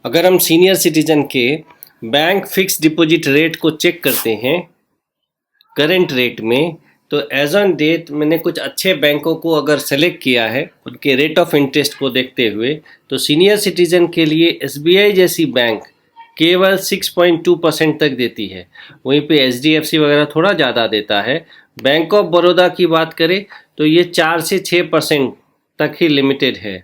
अगर हम senior citizen के बैंक फिक्स डिपॉजिट रेट को चेक करते हैं करंट रेट में, तो एज ऑन डेट मैंने कुछ अच्छे बैंकों को अगर सेलेक्ट किया है उनके रेट ऑफ इंटरेस्ट को देखते हुए, तो सीनियर सिटीजन के लिए एसबीआई जैसी बैंक केवल 6.2% तक देती है। वहीं पे एचडीएफसी वगैरह थोड़ा ज़्यादा देता है। बैंक ऑफ बड़ौदा की बात करें तो ये 4 से 6% तक ही लिमिटेड है।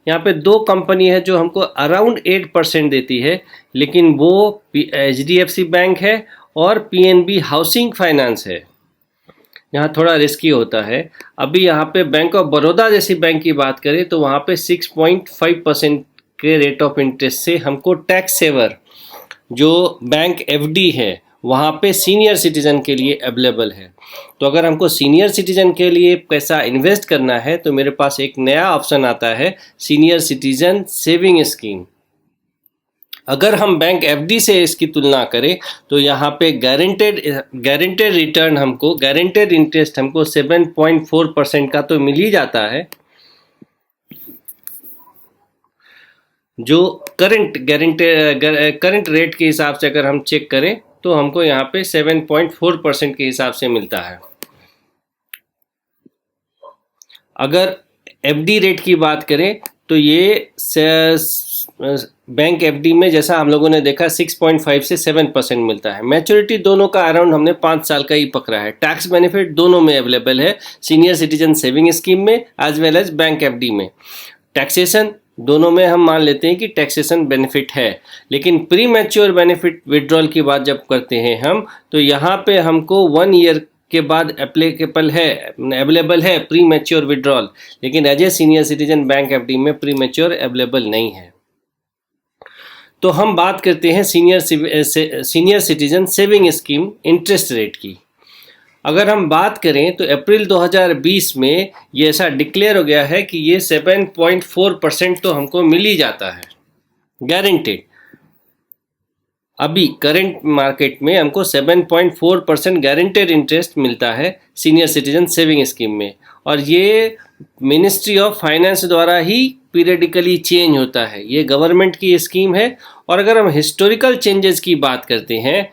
यहाँ पे दो कंपनी है जो हमको अराउंड 8% देती है, लेकिन वो एचडीएफसी बैंक है और पीएनबी हाउसिंग फाइनेंस है। यहाँ थोड़ा रिस्की होता है। अभी यहाँ पे बैंक ऑफ बड़ौदा जैसी बैंक की बात करें तो वहाँ पे 6.5% के रेट ऑफ इंटरेस्ट से हमको टैक्स सेवर जो बैंक एफडी है वहाँ पे सीनियर सिटीज़न के लिए अवेलेबल है। तो अगर हमको सीनियर सिटीज़न के लिए पैसा इन्वेस्ट करना है तो मेरे पास एक नया ऑप्शन आता है, सीनियर सिटीज़न सेविंग स्कीम। अगर हम बैंक एफडी से इसकी तुलना करें तो यहाँ पे गारंटेड रिटर्न हमको, गारंटेड इंटरेस्ट हमको 7.4% का तो मिल ही जाता है। जो करंट रेट के हिसाब से अगर हम चेक करें तो हमको यहाँ पे 7.4% के हिसाब से मिलता है। अगर एफडी रेट की बात करें तो ये बैंक एफडी में जैसा हम लोगों ने देखा 6.5 से 7% मिलता है। मैच्योरिटी दोनों का अराउंड हमने 5 साल का ही पकड़ा है। टैक्स बेनिफिट दोनों में अवेलेबल है, सीनियर सिटीजन सेविंग स्कीम में as well as bank FD में। टैक्सेशन दोनों में हम मान लेते हैं कि टैक्सेशन बेनिफिट है, लेकिन प्री मैच्योर बेनिफिट विड्रॉल की बात जब करते हैं हम, तो यहाँ पे हमको 1 ईयर के बाद अवेलेबल है प्री मैच्योर विड्रॉल, लेकिन as a senior citizen bank FD में प्री मैच्योर अवेलेबल नहीं है। तो हम बात करते हैं senior citizen saving scheme interest rate की। अगर हम बात करें तो अप्रैल 2020 में ये ऐसा डिक्लेयर हो गया है कि ये 7.4% तो हमको मिल ही जाता है गारंटेड। अभी करंट मार्केट में हमको 7.4% गारंटेड इंटरेस्ट मिलता है सीनियर सिटीजन सेविंग स्कीम में, और ये मिनिस्ट्री ऑफ फाइनेंस द्वारा ही पीरियडिकली चेंज होता है। ये गवर्नमेंट की स्कीम है। और अगर हम हिस्टोरिकल चेंजेस की बात करते हैं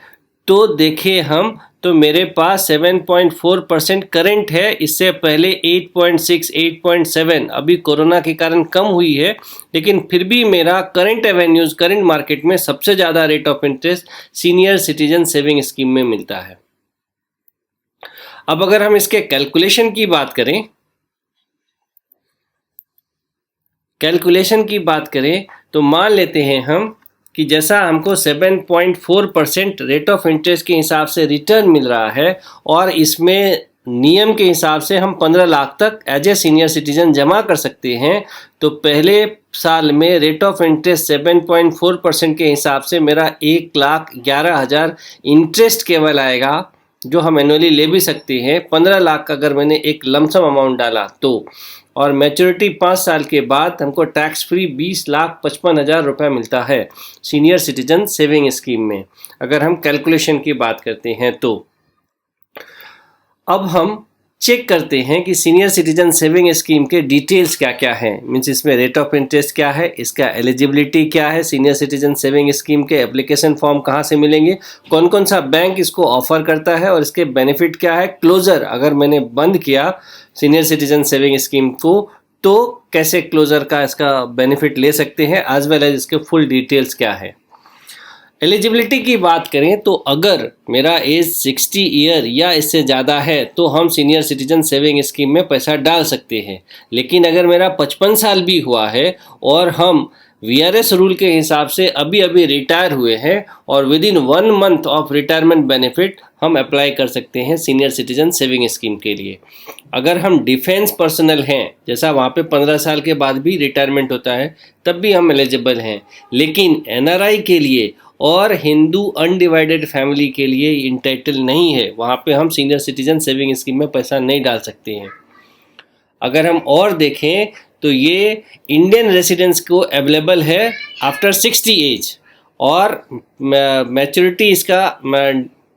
तो देखें हम तो मेरे पास 7.4% करंट है। इससे पहले 8.6, 8.7 अभी कोरोना के कारण कम हुई है, लेकिन फिर भी मेरा करंट एवेन्यूज करंट मार्केट में सबसे ज़्यादा rate of interest senior citizen saving scheme में मिलता है। अब अगर हम इसके कैलकुलेशन की बात करें तो मान लेते हैं हम कि जैसा हमको 7.4% रेट ऑफ इंटरेस्ट के हिसाब से रिटर्न मिल रहा है, और इसमें नियम के हिसाब से हम 15 लाख तक एज ए सीनियर सिटीजन जमा कर सकते हैं, तो पहले साल में रेट ऑफ इंटरेस्ट 7.4% के हिसाब से मेरा 1,11,000 इंटरेस्ट केवल आएगा, जो हम एनुअली ले भी सकते हैं। 15 लाख का अगर मैंने एक लमसम अमाउंट डाला तो, और मैच्योरिटी 5 साल के बाद हमको टैक्स फ्री 20,55,000 रुपये मिलता है सीनियर सिटीजन सेविंग स्कीम में, अगर हम कैलकुलेशन की बात करते हैं तो। अब हम चेक करते हैं कि सीनियर सिटीजन सेविंग स्कीम के डिटेल्स क्या क्या हैं, मीन्स इसमें रेट ऑफ इंटरेस्ट क्या है, इसका एलिजिबिलिटी क्या है, सीनियर सिटीजन सेविंग स्कीम के एप्लीकेशन फॉर्म कहाँ से मिलेंगे, कौन कौन सा बैंक इसको ऑफर करता है और इसके बेनिफिट क्या है, क्लोजर अगर मैंने बंद किया सीनियर सिटीजन सेविंग स्कीम को तो कैसे क्लोजर का इसका बेनिफिट ले सकते हैं, एज वेल एज इसके फुल डिटेल्स क्या है। एलिजिबिलिटी की बात करें तो अगर मेरा एज 60 ईयर या इससे ज़्यादा है तो हम सीनियर सिटीजन सेविंग स्कीम में पैसा डाल सकते हैं, लेकिन अगर मेरा 55 साल भी हुआ है और हम वीआरएस रूल के हिसाब से अभी रिटायर हुए हैं और with in 1 month of retirement benefit हम अप्लाई कर सकते हैं सीनियर सिटीजन सेविंग स्कीम के लिए। अगर हम डिफेंस पर्सनल हैं, जैसा वहाँ पे 15 साल के बाद भी रिटायरमेंट होता है, तब भी हम एलिजिबल हैं, लेकिन एनआरआई के लिए और हिंदू अनडिवाइडेड फैमिली के लिए इंटाइटल नहीं है, वहाँ पे हम सीनियर सिटीजन सेविंग स्कीम में पैसा नहीं डाल सकते हैं। अगर हम और देखें तो ये इंडियन रेसिडेंट्स को अवेलेबल है आफ्टर 60 एज, और मैच्योरिटी इसका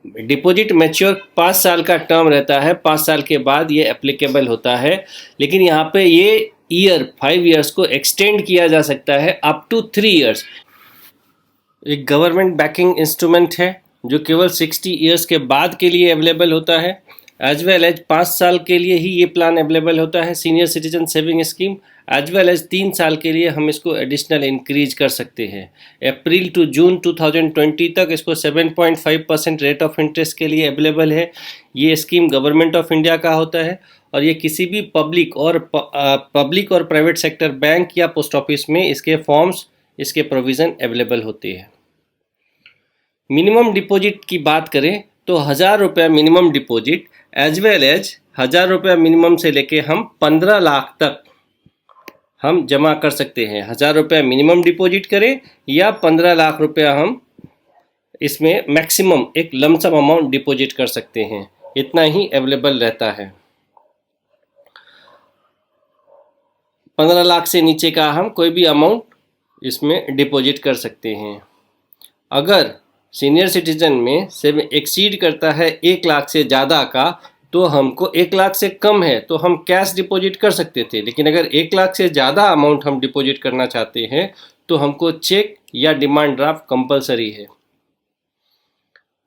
डिपॉजिट मैच्योर 5 साल का टर्म रहता है, 5 साल के बाद ये एप्लीकेबल होता है, लेकिन यहाँ पे ये 5 ईयर्स को एक्सटेंड किया जा सकता है अप टू 3 ईयर्स। एक गवर्नमेंट बैकिंग इंस्ट्रूमेंट है जो केवल 60 ईयर्स के बाद के लिए अवेलेबल होता है, एज वेल एज 5 साल के लिए ही ये प्लान अवेलेबल होता है senior citizen saving scheme, as well as 3 साल के लिए हम इसको एडिशनल इंक्रीज कर सकते हैं। अप्रैल टू जून 2020 तक इसको 7.5% रेट ऑफ इंटरेस्ट के लिए अवेलेबल है। ये स्कीम गवर्नमेंट ऑफ इंडिया का होता है और ये किसी भी पब्लिक और प्राइवेट सेक्टर बैंक या पोस्ट ऑफिस में इसके फॉर्म्स, इसके प्रोविज़न अवेलेबल होते हैं। मिनिमम डिपॉजिट की बात करें तो 1000 रुपया minimum deposit, as well as 1000 रुपया मिनिमम से लेके हम 15 लाख तक हम जमा कर सकते हैं। 1000 रुपया मिनिमम डिपॉजिट करें या 15 लाख रुपया हम इसमें मैक्सिमम एक लमसम अमाउंट डिपॉजिट कर सकते हैं, इतना ही अवेलेबल रहता है। 15 लाख से नीचे का हम कोई भी अमाउंट इसमें डिपॉजिट कर सकते हैं। अगर सीनियर सिटीजन में से एक्सीड करता है 1 लाख से ज़्यादा का, तो हमको 1 लाख से कम है तो हम कैश डिपॉजिट कर सकते थे, लेकिन अगर 1 लाख से ज़्यादा अमाउंट हम डिपॉजिट करना चाहते हैं तो हमको चेक या डिमांड ड्राफ्ट कंपलसरी है।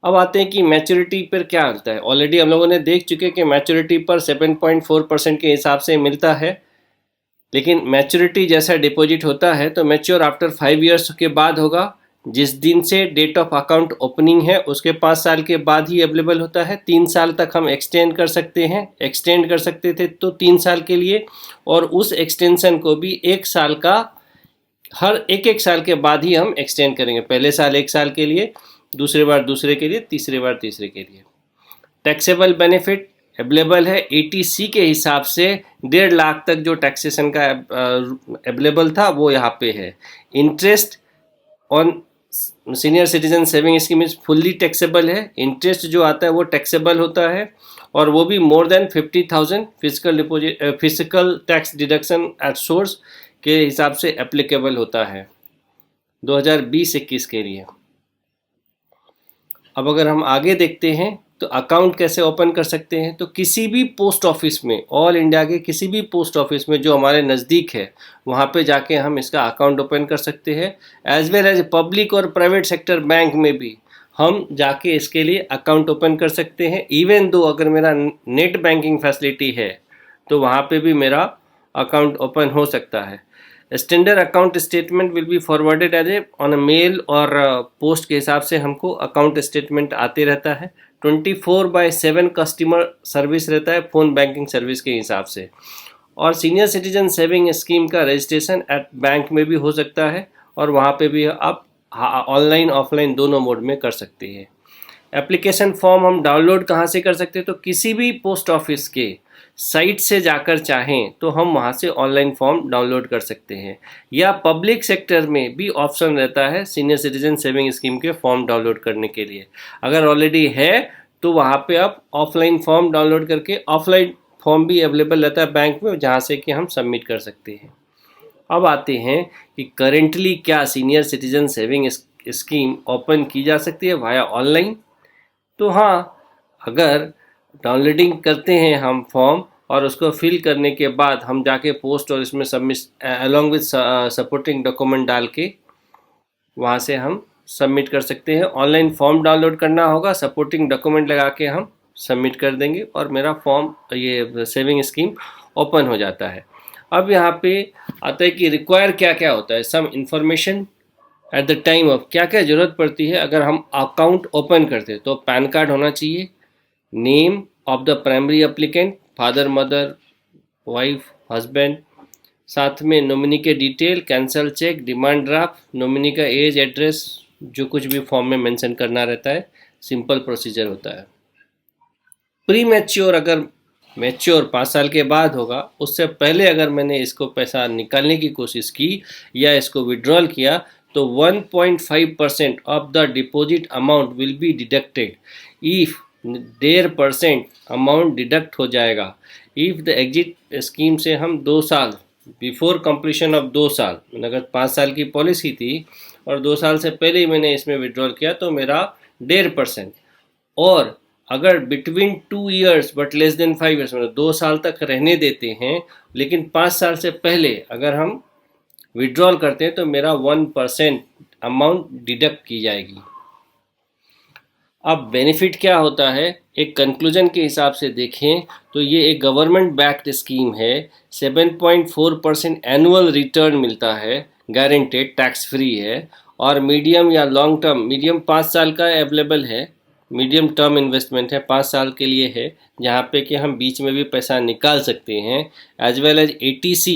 अब आते हैं कि मैच्योरिटी पर क्या होता है। ऑलरेडी हम लोगों ने देख चुके कि मैच्योरिटी पर 7.4% के हिसाब से मिलता है, लेकिन मैच्योरिटी जैसा डिपॉजिट होता है तो मैच्योर आफ्टर 5 इयर्स के बाद होगा। जिस दिन से डेट ऑफ अकाउंट ओपनिंग है उसके 5 साल के बाद ही अवेलेबल होता है। 3 साल तक हम एक्सटेंड कर सकते हैं, एक्सटेंड कर सकते थे तो 3 साल के लिए, और उस एक्सटेंशन को भी 1 साल का, हर एक साल के बाद ही हम एक्सटेंड करेंगे। पहले साल 1 साल के लिए, दूसरे बार दूसरे के लिए, तीसरे बार तीसरे के लिए। टैक्सेबल बेनिफिट अवेलेबल है 80C के हिसाब से 1.5 लाख तक जो टैक्सेशन का अवेलेबल था वो यहाँ पे है। Interest on senior citizen saving scheme is fully taxable है। इंटरेस्ट जो आता है वो टैक्सेबल होता है और वो भी more than 50,000 physical tax deduction at source के हिसाब से एप्लीकेबल होता है 2020-21 के लिए। अब अगर हम आगे देखते हैं तो अकाउंट कैसे ओपन कर सकते हैं, तो किसी भी पोस्ट ऑफिस में, ऑल इंडिया के किसी भी पोस्ट ऑफिस में जो हमारे नज़दीक है वहाँ पे जाके हम इसका अकाउंट ओपन कर सकते हैं। एज वेल एज पब्लिक और प्राइवेट सेक्टर बैंक में भी हम जाके इसके लिए अकाउंट ओपन कर सकते हैं। इवन दो अगर मेरा नेट बैंकिंग फैसिलिटी है तो वहाँ पे भी मेरा अकाउंट ओपन हो सकता है। Standard account statement will be forwarded as a on a mail और पोस्ट के हिसाब से हमको अकाउंट स्टेटमेंट आते रहता है। 24/7 कस्टमर सर्विस रहता है फ़ोन बैंकिंग सर्विस के हिसाब से। और सीनियर सिटीजन सेविंग स्कीम का रजिस्ट्रेशन एट बैंक में भी हो सकता है और वहाँ पे भी आप ऑनलाइन ऑफलाइन दोनों मोड में कर सकते हैं। एप्लीकेशन फॉर्म हम डाउनलोड कहाँ से कर सकते हैं, तो किसी भी पोस्ट ऑफिस के साइट से जाकर चाहें तो हम वहाँ से ऑनलाइन फॉर्म डाउनलोड कर सकते हैं, या पब्लिक सेक्टर में भी ऑप्शन रहता है सीनियर सिटीजन सेविंग स्कीम के फॉर्म डाउनलोड करने के लिए। अगर ऑलरेडी है तो वहाँ पे आप ऑफलाइन फॉर्म डाउनलोड करके, ऑफलाइन फॉर्म भी अवेलेबल रहता है बैंक में जहाँ से कि हम सबमिट कर सकते हैं। अब आते हैं कि करेंटली क्या senior citizen saving scheme open की जा सकती है वाया ऑनलाइन। तो हाँ, अगर डाउनलोडिंग करते हैं हम फॉर्म और उसको फिल करने के बाद हम जाके पोस्ट और इसमें submit along with supporting document डाल के वहाँ से हम सबमिट कर सकते हैं। ऑनलाइन फॉर्म डाउनलोड करना होगा, सपोर्टिंग डॉक्यूमेंट लगा के हम सबमिट कर देंगे और मेरा फॉर्म, ये सेविंग स्कीम ओपन हो जाता है। अब यहाँ पे आता है कि रिक्वायर क्या क्या होता है, some information at the time of, क्या क्या ज़रूरत पड़ती है अगर हम अकाउंट ओपन करते हैं। तो पैन कार्ड होना चाहिए, name of the primary applicant, father mother wife husband, साथ में नॉमिनी के detail, cancel cheque, demand draft, nominee का एज, एड्रेस, जो कुछ भी फॉर्म में मेंशन करना रहता है। सिंपल प्रोसीजर होता है। प्री मैच्योर, अगर मैच्योर 5 साल के बाद होगा, उससे पहले अगर मैंने इसको पैसा निकालने की कोशिश की या इसको विड्रॉल किया तो 1.5% of the deposit amount will be deducted if 1.5% amount deduct हो जाएगा। इफ़ द एग्जिट स्कीम से हम 2 साल बिफोर कंप्लीशन ऑफ 2 साल, अगर 5 साल की पॉलिसी थी और 2 साल से पहले ही मैंने इसमें विड्रॉल किया तो मेरा 1.5%, और अगर between 2 years but less than 5 years, मतलब 2 साल तक रहने देते हैं लेकिन 5 साल से पहले अगर हम विड्रॉल करते हैं तो मेरा 1% अमाउंट डिडक्ट की जाएगी। अब बेनिफिट क्या होता है, एक कंक्लूजन के हिसाब से देखें तो ये एक गवर्नमेंट बैक्ड स्कीम है। 7.4% एनुअल रिटर्न मिलता है, गारंटेड, टैक्स फ्री है। और मीडियम या लॉन्ग टर्म, मीडियम 5 साल का अवेलेबल है, मीडियम टर्म इन्वेस्टमेंट है, 5 साल के लिए है, जहाँ पे कि हम बीच में भी पैसा निकाल सकते हैं। एज वेल एज ATC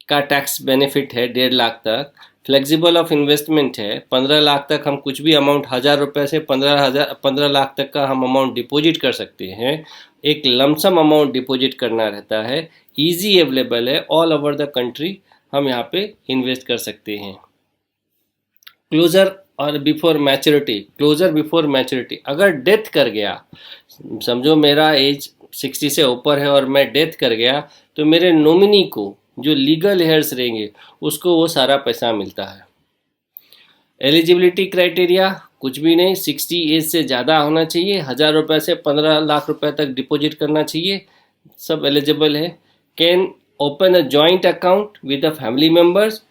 का टैक्स बेनिफिट है 1.5 लाख तक। फ्लेक्सिबल ऑफ इन्वेस्टमेंट है, 15 लाख तक हम कुछ भी अमाउंट, 1000 रुपये से 15 लाख तक का हम अमाउंट डिपॉजिट कर सकते हैं। एक लमसम अमाउंट डिपॉजिट करना रहता है, इजी अवेलेबल है, ऑल ओवर द कंट्री हम यहाँ पे इन्वेस्ट कर सकते हैं। क्लोजर और before maturity, closure before maturity, अगर डेथ कर गया, समझो मेरा एज 60 से ऊपर है और मैं डेथ कर गया, तो मेरे नॉमिनी को, जो लीगल हेयर्स रहेंगे, उसको वो सारा पैसा मिलता है। एलिजिबिलिटी क्राइटेरिया कुछ भी नहीं, 60 एज से ज़्यादा होना चाहिए, 1000 रुपये से 15 लाख रुपए तक डिपॉजिट करना चाहिए, सब एलिजिबल है। Can open a joint account with the family members,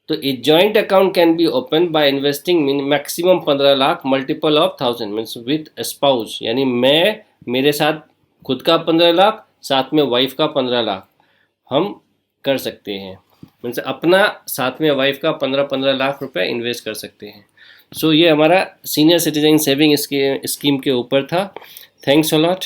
तो a joint account can be open by investing maximum 15 lakh multiple of 1000 means with spouse, यानी मैं, मेरे साथ खुद का 15 लाख, साथ में वाइफ का 15 लाख हम कर सकते हैं। मीन्स अपना साथ में वाइफ का 15 लाख रुपए इन्वेस्ट कर सकते हैं। सो ये हमारा सीनियर सिटीजन सेविंग स्कीम के ऊपर था। Thanks a lot.